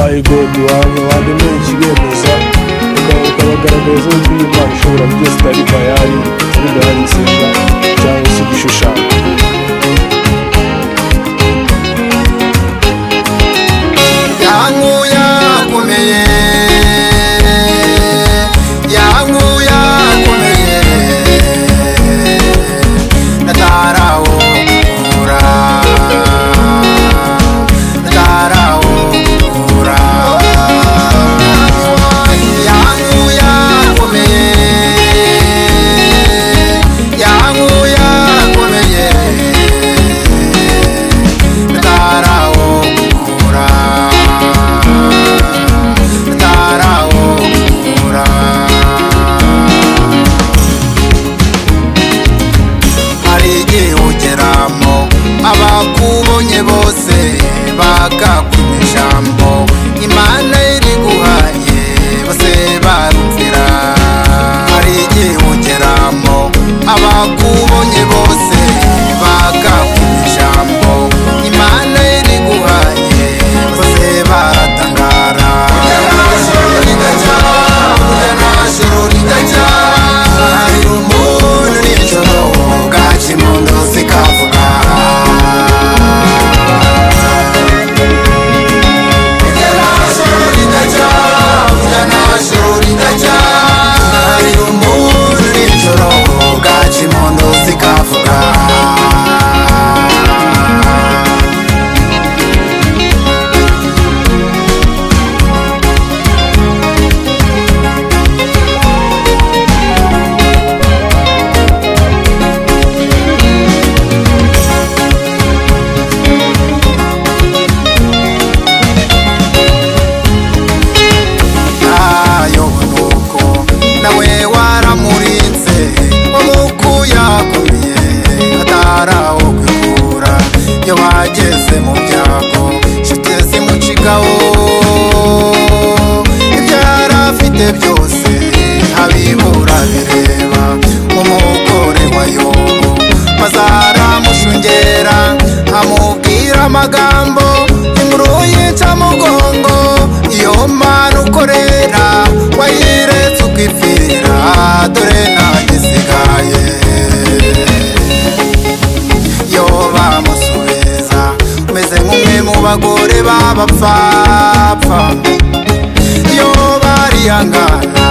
wayigodi wanyu wandemeye ikibemeza ukabagaragariza yuko Imana ishobora byose itari bayari nsenga cyangwa se igishushanyo. abakubonye bose bakakumisha ijambo Imana iri guhaye bose barumvira. Hari igihe ugeramo abakubonye bose bakakumisha ijambo Imana iri guhaye bose baratangara. Hari umuntu nijoro bwaca impundu zikavuga. Iyo bageze mu byago nshuti zimucigaho ibyo yari afite byose abibura bireba. Umugore wa Yobu maze aramushungera amubwira amagambo inkuru y'incamugongo. Iyo Mana ukorera wayiretse ukipfira dore ntagisigaye. Abagore b'abapfapfa iyo bariyangana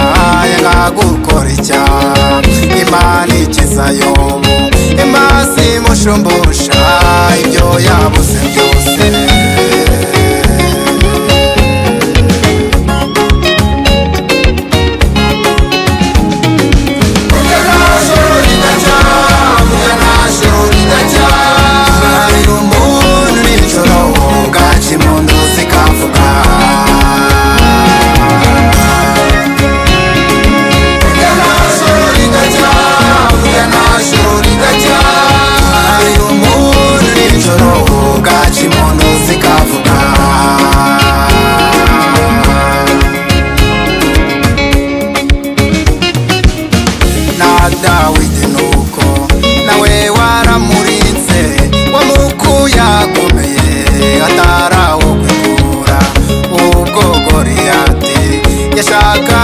yanga gukora icyaha Imana ikiza Yobu imasi mushumbusha ibyo yabuze byose. Dawidi nuko nawe waramurinze wamukuye akomeye atarawo kwikura. Ubwo Goliyati yashaka